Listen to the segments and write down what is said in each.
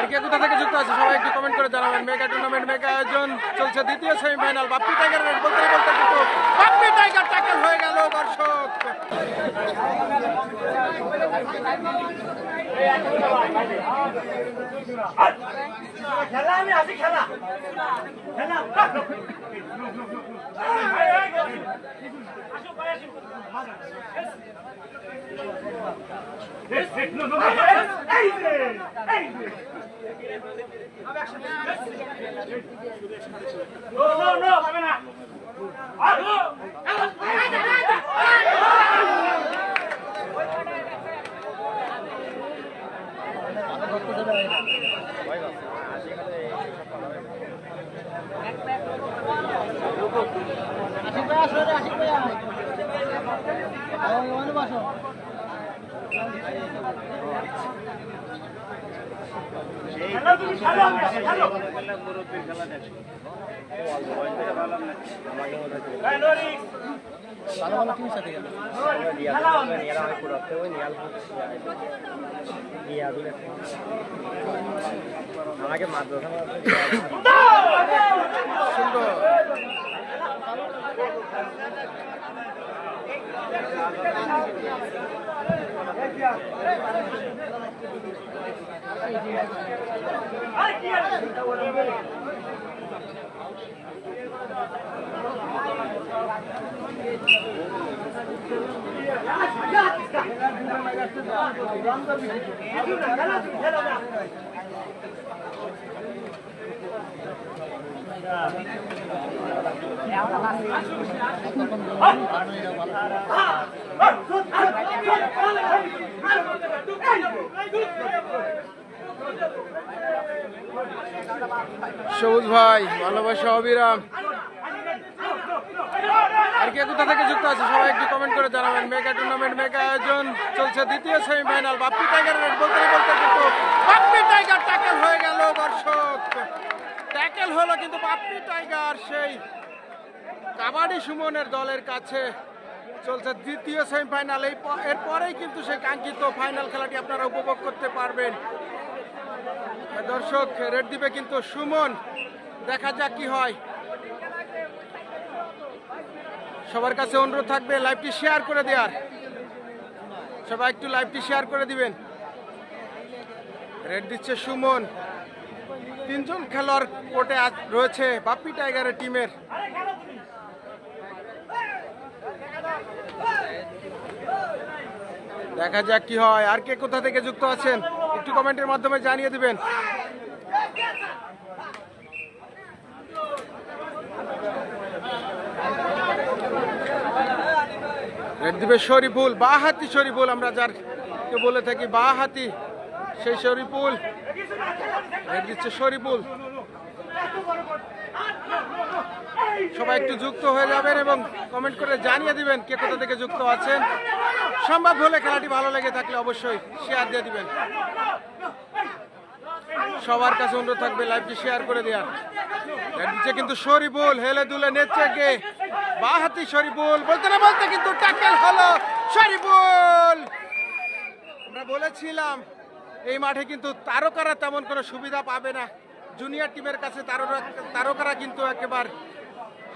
আর কে কোথা থেকে যুক্ত আছে সবাই একটু কমেন্ট করে জানাবেন। মেগা টুর্নামেন্ট মেগা আয়োজন চলছে, দ্বিতীয় সেমিফাইনাল। বাপ্পি টাইগার বলতে বলতে কিন্তু বাপ্পি টাইগার ট্যাকেল হয়ে গেল দর্শক। খেলা আমি আছি খেলা খেলা আমাকে মাত্র সুন্দর সবুজ ভাই ভালোবাসা অবিরাম। আর কে কোথা থেকে যুক্ত আছে সবাই একটু কমেন্ট করে জানাবেন। মেগা টুর্নামেন্ট মেগা আয়োজন চলছে, দ্বিতীয় সেমিফাইনাল। বাপ্পি টাইগার বলতে বলতে কিন্তু বাপ্পি টাইগার ট্যাকেল হয়ে গেল দর্শক। ট্যাকেল হলো কিন্তু বাপ্পি টাইগার সেই কাবাডি সুমনের দলের কাছে। চলছে দ্বিতীয় সেমিফাইনাল। এরপরেই কিন্তু সেই কাঙ্ক্ষিত ফাইনাল খেলাটি আপনারা উপভোগ করতে পারবেন। দর্শক রেড দিবে কিন্তু সুমন, দেখা যাক কি হয়। সবার কাছে অনুরোধ থাকবে লাইভটি শেয়ার করে দেওয়ার, সবাই একটু লাইভটি শেয়ার করে দিবেন। রেড দিচ্ছে সুমন। তিনজন খেলোয়াড় কোর্টে রয়েছে বাপ্পি টাইগারের টিমের। দেখা যাক কি হয়। আর কে কোথা থেকে যুক্ত আছেন একটু কমেন্টের মাধ্যমে জানিয়ে দিবেন। রেড দিবে শরীফুল, বাঁহাতি শরীফুল, আমরা যারকে বলে থাকি বাঁহাতি, সেই শরীফুল। রেড দিচ্ছে শরীফুল। সবাই একটু যুক্ত হয়ে যাবেন এবং কমেন্ট করে জানিয়ে দিবেন কে কোথা থেকে যুক্ত আছেন। সম্ভব হলে খেলাটি ভালো লেগে থাকলে অবশ্যই শেয়ার দিয়ে দিবেন। সবার কাছে অনুরোধ থাকবে লাইভটি শেয়ার করে দেওয়ার। দিচ্ছে কিন্তু শরীফুল, হেলে দুলে নেচে গে বাঁহাতি শরীফুল, বলতে না বলতে কিন্তু ট্যাকেল হলো শরীফুল। আমরা বলেছিলাম এই মাঠে কিন্তু তারকারা তেমন কোনো সুবিধা পাবে না। জুনিয়র টিমের কাছে তারকারা কিন্তু একেবারে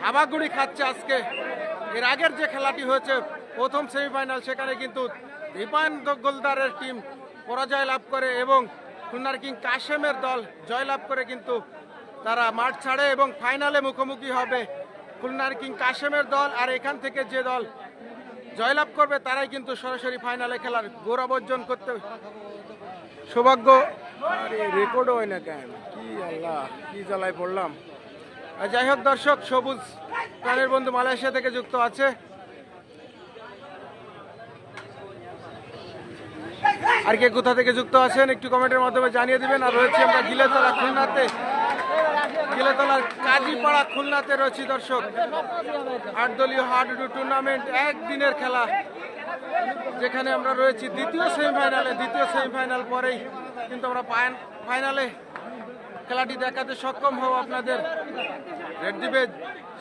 হাবাগুড়ি খাচ্ছে আজকে। এর আগের যে খেলাটি হয়েছে প্রথম সেমিফাইনাল, সেখানে কিন্তু দীপায়ন গোলদারের টিম পরাজয় লাভ করে এবং খুলনার কিং কাশেমের দল জয়লাভ করে কিন্তু তারা মাঠ ছাড়ে এবং ফাইনালে মুখোমুখি হবে খুলনার কিং কাশেমের দল। আর এখান থেকে যে দল জয়লাভ করবে তারাই কিন্তু সরাসরি ফাইনালে খেলার গৌরব অর্জন করতে সৌভাগ্য। আরে রেকর্ড হয় না কেন, কি আল্লাহ, কি জ্বালায় পড়লাম। যাই হোক দর্শক, সবুজ প্রাণের বন্ধু মালয়েশিয়া থেকে যুক্ত আছে। আর কে কোথা থেকে যুক্ত আছেন একটু কমেন্টের মাধ্যমে জানিয়ে দিবেন। আর রয়েছে আমরা গিলেতলা খুলনাতে, গিলেতলার কাজীপাড়া খুলনাতে রয়েছি দর্শক। 8 দলীয় হাডুডু টুর্নামেন্ট একদিনের খেলা, যেখানে আমরা রয়েছি দ্বিতীয় সেমিফাইনালে। দ্বিতীয় সেমিফাইনাল পরেই কিন্তু আমরা ফাইনালে খেলাটি দেখাতে সক্ষম হব আপনাদের। রেড দিবে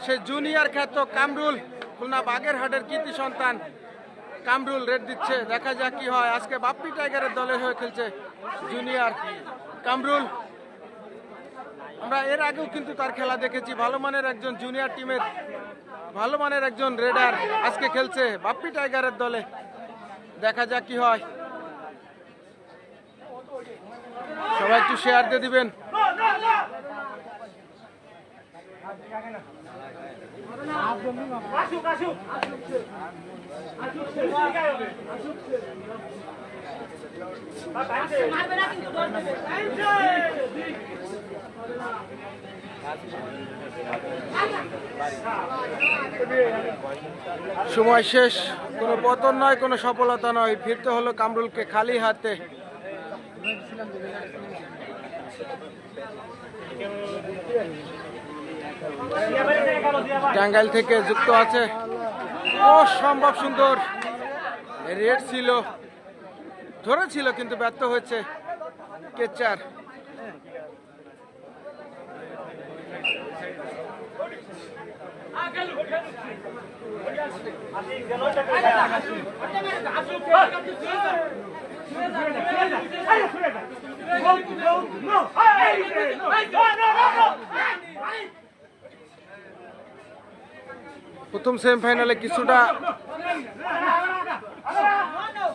সে জুনিয়র খ্যাত কামরুল, খুলনা বাগেরহাটের কৃতি সন্তান কামরুল রেড দিচ্ছে। দেখা যাক কি হয়। আজকে বাপ্পি টাইগারের দলের হয়ে খেলছে জুনিয়র কামরুল, আমরা এর আগেও কিন্তু তার খেলা দেখেছি। ভালো মানের একজন জুনিয়র টিমের ভালো মানের একজন রেডার আজকে খেলছে বাপ্পি টাইগারের দলে। দেখা যাক কি হয়। সবাই একটু শেয়ার দিয়ে দিবেন। আসুক আসুক সময় শেষ, কোনো পতন নয়, কোনো সফলতা নয়। ফিরতে হলো কামরুলকে খালি হাতে। টাঙ্গাইল থেকে যুক্ত আছে, অসম্ভব সুন্দর রেড ছিল, ধরেছিল কিন্তু ব্যর্থ হয়েছে কেচার। প্রথম সেমিফাইনালে কিছুটা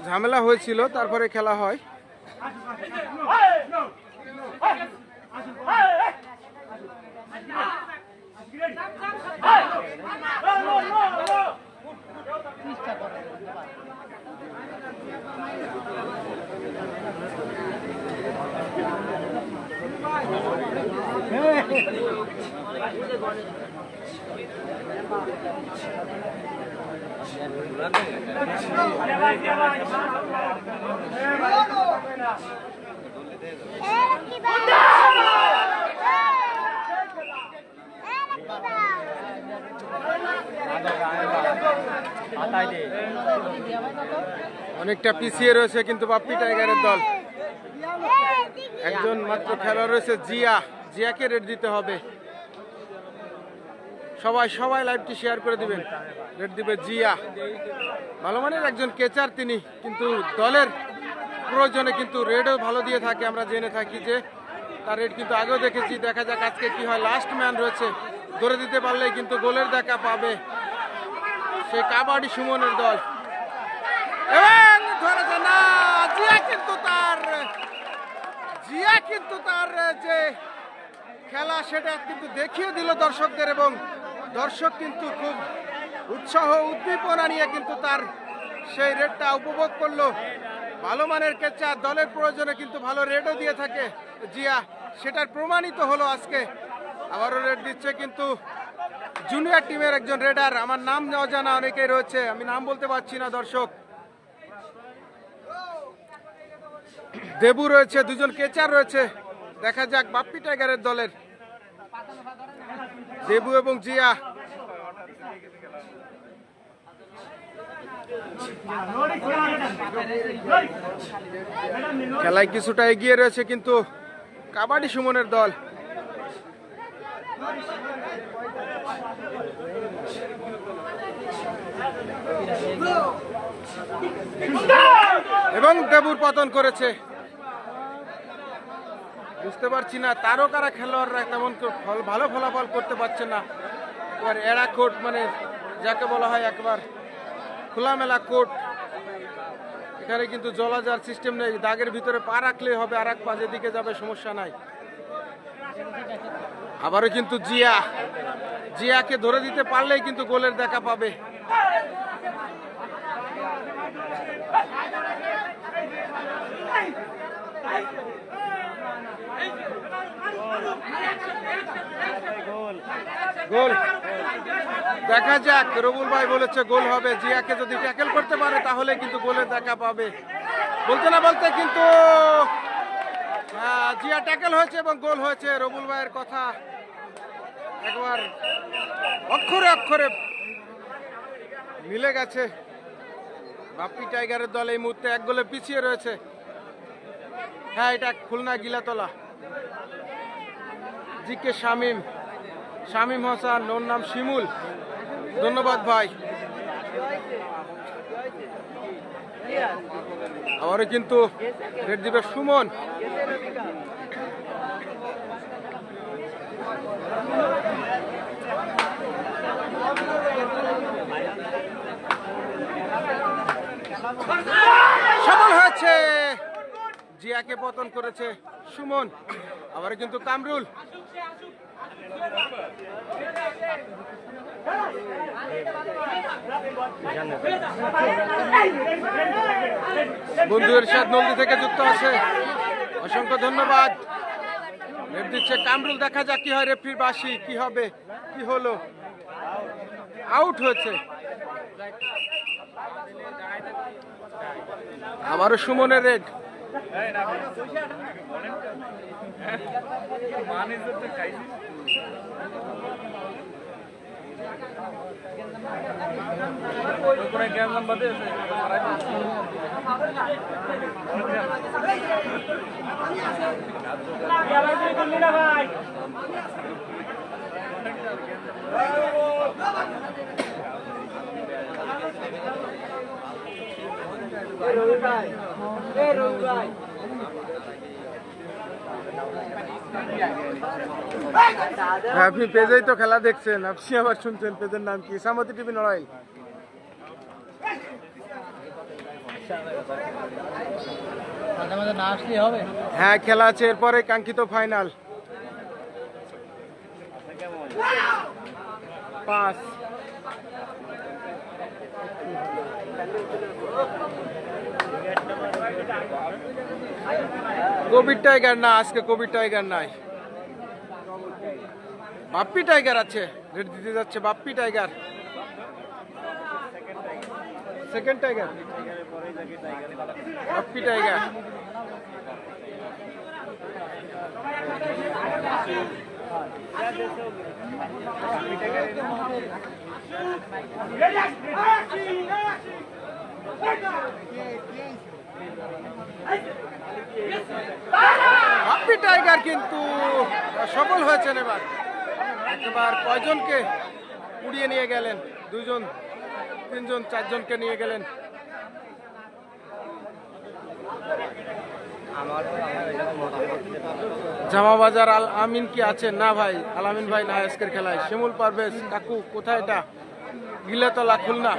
ঝামেলা হয়েছিল, তারপরে খেলা হয়। অনেকটা পিছিয়ে রয়েছে কিন্তু বাপ্পি টাইগারের দল। একজন মাত্র খেলোয়াড় রয়েছে জিয়া, জিয়াকে রেড দিতে হবে। সবাই সবাই লাইভটি শেয়ার করে দিবেন। রেড দিবে জিয়া, ভালো মানের একজন কেচার তিনি, কিন্তু দলের প্রয়োজনে কিন্তু রেডও ভালো দিয়ে থাকে। আমরা জেনে থাকি যে তার রেড কিন্তু আগেও দেখেছি। দেখা যাক আজকে কি হয়। লাস্ট ম্যান রয়েছে, ধরে দিতে পারলেই কিন্তু গোলের দেখা পাবে সে কাবাডি সুমনের দল। এবং ধরেছে না, জিয়া কিন্তু তার যে খেলা সেটা কিন্তু দেখিয়ে দিল দর্শকদের, এবং দর্শক কিন্তু খুব উৎসাহ উদ্দীপনা নিয়ে কিন্তু তার সেই রেডটা উপভোগ করলো। ভালো মানের কেচার, দলের প্রয়োজনে কিন্তু ভালো রেডও দিয়ে থাকে জিয়া, সেটার প্রমাণিত হলো আজকে। আবারও রেড দিচ্ছে কিন্তু জুনিয়র টিমের একজন রেডার। আমার নাম অজানা অনেকেই রয়েছে, আমি নাম বলতে পারছি না দর্শক। দেবু রয়েছে, দুজন কেচার রয়েছে। দেখা যাক বাপ্পি টাইগারের দলের দেবু এবং জিয়া। খেলায় কিছুটা এগিয়ে রয়েছে কিন্তু কাবাডি সুমনের দল। এবং দেবুর পতন করেছে। বুঝতে পারছি না তারকারা খেলোয়াড়রা তেমন ভালো ফলাফল করতে পারছে না। এবার এড়া কোর্ট, মানে যাকে বলা হয় একবার খোলামেলা কোর্ট, এখানে কিন্তু জলাজার সিস্টেম নেই। দাগের ভিতরে পা রাখলেই হবে, আর এক পা যেদিকে যাবে সমস্যা নাই। আবারও কিন্তু জিয়াকে ধরে দিতে পারলেই কিন্তু গোলের দেখা পাবে। গোল দেখা যাক। রবুল ভাই বলেছে গোল হবে। জিয়াকে যদি ট্যাকেল করতে পারে তাহলে কিন্তু গোলের দেখা পাবে। বলতে না বলতে কিন্তু জিয়া ট্যাকেল হয়েছে এবং গোল হয়েছে। রবুল ভাইয়ের কথা একবার অক্ষরে অক্ষরে মিলে গেছে। বাপ্পি টাইগারের দল এই মুহূর্তে 1 গোলে পিছিয়ে রয়েছে। হ্যাঁ, এটা খুলনা গিলাতলা। জিকে শামীম হাসান, ওর নাম শিমুল। ধন্যবাদ ভাই। আবারও কিন্তু রেড দিবে সুমন। সফল হয়েছে, জিয়াকে পতন করেছে সুমন। আবার কিন্তু কামরুল, বন্ধু এরশাদ নলদি থেকে যুক্ত আছে, অসংখ্য ধন্যবাদ। রেফ দিচ্ছে কামরুল, দেখা যাক কি হয়, রেফরির বাঁশি কি হবে, কি হলো, আউট হয়েছে। আবারও সুমনের রেড। আপনি পেজেই তো খেলা দেখছেন, আপনি আবার শুনছেন পেজের নাম কি? সামতি টিভি নড়াইল। হ্যাঁ, খেলা আছে, এরপরে কাঙ্ক্ষিত ফাইনাল। 5 কবির টাইগার না, আজকে কবির টাইগার নাই, বাপ্পি টাইগার আছে। রেড দিতে যাচ্ছে Bappi tiger, second tiger, Bappi tiger. Bappi tiger কিন্তু সফল হয়েছেন এবার। এবার কয়জনকে উড়িয়ে নিয়ে গেলেন, 2 জন 3 জন 4 জনকে নিয়ে গেলেন। জামাবাজার আল আমিন কি আছেন? না ভাই, আল আমিন ভাই না আজকের খেলায়। শিমুল পারভেজ কাকু কোথায়? এটা গিলাতলা, খুলনা।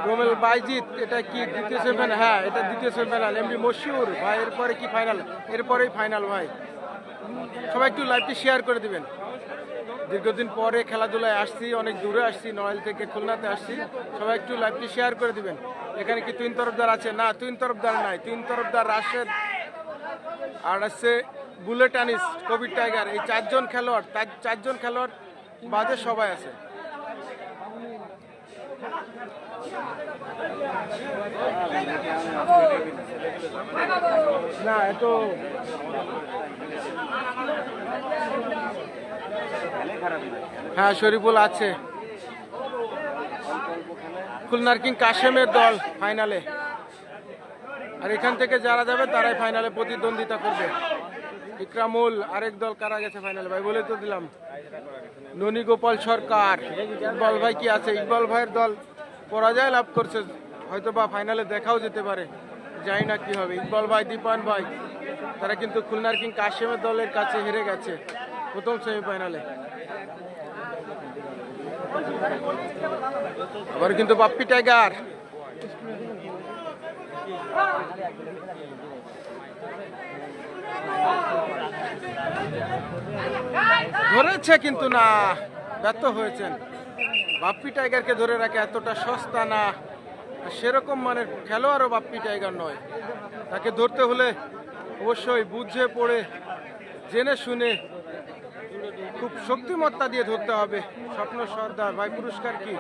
রোমেল বাইজিৎ, এটা কি দ্বিতীয় সেমিফাইনাল? হ্যাঁ, এটা দ্বিতীয় সেমিফাইনাল। এমবি মশিউর ভাই, এরপরে কি ফাইনাল? এরপরেই ফাইনাল ভাই। সবাই একটু লাইভটি শেয়ার করে দিবেন। দীর্ঘদিন পরে খেলাধুলায় আসছি, অনেক দূরে আসছি, নড়াইল থেকে খুলনাতে আসছি। সবাই একটু লাইভটি শেয়ার করে দিবেন। এখানে কি তুইন তরফদার আছে? না, তুইন তরফদার নাই। তুইন তরফদার, রাশেদ, আর আছে বুলেট আনিস, কবির টাইগার। এই 4 জন খেলোয়াড়, 4 জন খেলোয়াড় বাদে সবাই আছে। না, এত হ্যাঁ, শরীফুল আছে। খুলনার কিং কাশেমের দল ফাইনালে, আর এখান থেকে যারা যাবে তারাই ফাইনালে প্রতিদ্বন্দ্বিতা করবে। ইকরামুল, আরেক দল কারা গেছে ফাইনালে ভাই বলে তো দিলাম। ননী গোপাল সরকার, ইকবাল ভাই কি আছে? ইকবাল ভাইয়ের দল পরাজয় লাভ করছে, হয়তো বা ফাইনালে দেখাও যেতে পারে, জানি না কি হবে। ইকবাল ভাই, দীপান ভাই, তারা কিন্তু খুলনার কিং কাশেমের দলের কাছে হেরে গেছে প্রথম সেমিফাইনালে। আবার কিন্তু বাপ্পি টাইগার, ধরেছে কিন্তু না, ব্যর্থ হয়েছেন। বাপ্পি টাইগারকে ধরে রাখে এতটা সস্তা না, সেরকম মানের খেলোয়াড়ও বাপ্পি টাইগার নয়। তাকে ধরতে হলে অবশ্যই বুঝে পড়ে জেনে শুনে খুব শক্তিমত্তা দিয়ে ধরতে হবে। স্বপ্ন সর্দার ভাই, পুরস্কার কি?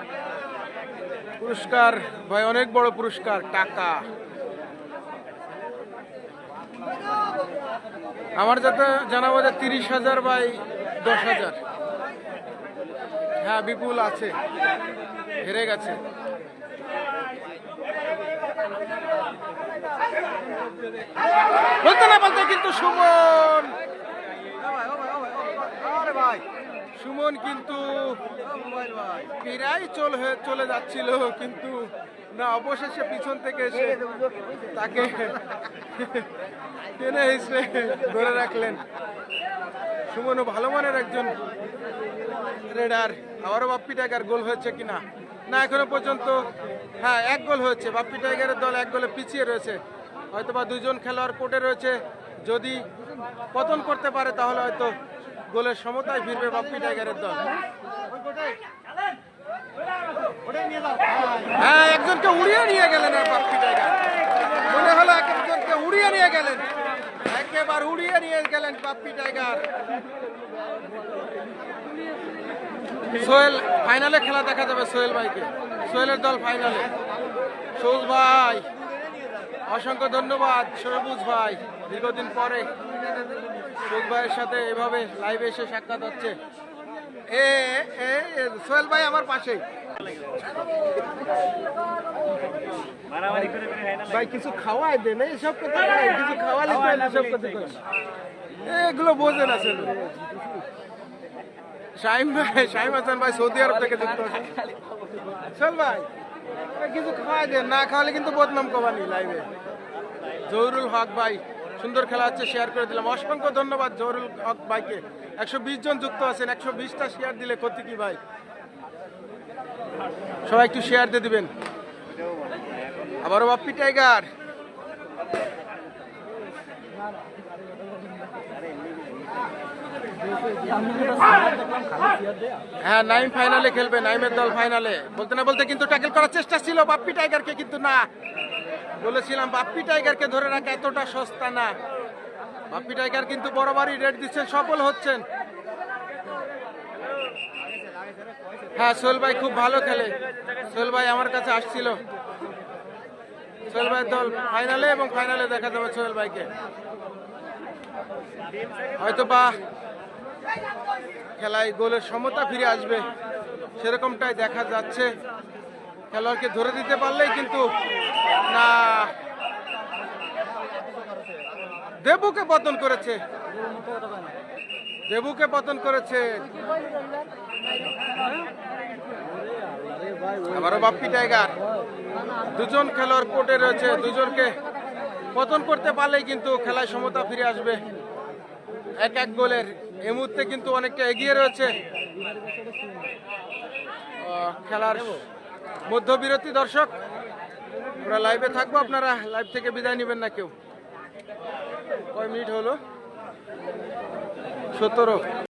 পুরস্কার ভাই অনেক বড় পুরস্কার, টাকা। আমার যাতে জানাবো যে 30,000 বাই 10,000। হ্যাঁ, বিপুল আছে, হেরে গেছে। বলতে না বলতে কিন্তু সুমন, সুমন কিন্তু প্রায় চলে যাচ্ছিল, কিন্তু না, অবশেষে পিছন থেকে এসে তাকে টেনে হিসেবে ধরে রাখলেন। সুমনও ভালো মানের একজন রেডার। আবারও বাপ্পি টাইগার গোল হয়েছে কিনা, না এখনো পর্যন্ত হ্যাঁ 1 গোল হয়েছে। বাপ্পি টাইগারের দল 1 গোলে পিছিয়ে রয়েছে। হয়তোবা 2 জন খেলোয়াড় কোর্টে রয়েছে, যদি পতন করতে পারে তাহলে হয়তো গোলের সমতায় ফিরবে বাপ্পি টাইগারের দল। হ্যাঁ একজনকে উড়িয়ে নিয়ে গেলেন আর বাপ্পি টাইগার, মনে হলো একজনকে উড়িয়ে নিয়ে গেলেন, একেবারে উড়িয়ে নিয়ে গেলেন বাপ্পি টাইগার। সোহেল ফাইনালে খেলা দেখা যাবে সোহেল ভাইকে, সোহেলের দল ফাইনালে। সবুজ ভাই অসংখ্য ধন্যবাদ, সবুজ ভাই দীর্ঘদিন পরে সবুজ ভাইয়ের সাথে এভাবে লাইভে এসে সাক্ষাৎ হচ্ছে। এ এ সোহেল ভাই আমার পাশেই। ভাই কিছু খাওয়াই দেন, এইসব কথা ভাই, কিছু খাওয়ালে তো এইসব কথা করেন। এগুলো বোঝেন আসলে। শাহিম ভাই, শাহিম হাসান ভাই সৌদি আরব থেকে যুক্ত আছেন। সোহেল ভাই কিছু খাওয়াই দেন, না খাওয়ালে কিন্তু বদনাম কমানি লাইভে। জহুরুল হক ভাই সুন্দর খেলা হচ্ছে, শেয়ার করে দিলাম। অসংখ্য ধন্যবাদ জহুরুল হক ভাইকে। 120 জন যুক্ত আছেন, 120টা শেয়ার দিলে ক্ষতি কি ভাই? সবাই একটু শেয়ার দিয়ে দিবেন। আবারও বাপ্পি টাইগার, হ্যাঁ নাইম ফাইনালে খেলবে, নাইমের দল ফাইনালে। বলতে না বলতে কিন্তু ট্যাকেল করার চেষ্টা ছিল বাপ্পি টাইগারকে, কিন্তু না, বলেছিলাম বাপ্পি টাইগারকে ধরে রাখা এতটা সস্তা না। বাপ্পি টাইগার কিন্তু বরাবরই রেড দিচ্ছেন, সফল হচ্ছেন। হ্যাঁ সোহেল ভাই খুব ভালো খেলে, সোহেল ভাই আমার কাছে আসছিল। সোহেল ভাইয়ের দল ফাইনালে, এবং ফাইনালে দেখা যাবে সোহেল ভাইকে। হয়তো বা খেলায় গোলের সমতা ফিরে আসবে, সেরকমটাই দেখা যাচ্ছে। খেলোয়াড়কে ধরে দিতে পারলেই কিন্তু না, দেবুকে পতন করেছে, দেবুকে পতন করেছে। আবারও বাপ্পি টাইগার, 2 জন খেলোয়াড় কোর্টে রয়েছে, 2 জনকে পতন করতে পারলেই কিন্তু খেলায় সমতা ফিরে আসবে। 1-1 গোলের এই মুহূর্তে কিন্তু অনেকটা এগিয়ে রয়েছে খেলার মধ্যবিরতি। দর্শক আমরা লাইভে থাকবো, আপনারা লাইভ থেকে বিদায় নেবেন না কেউ। কয় মিনিট হলো? 17।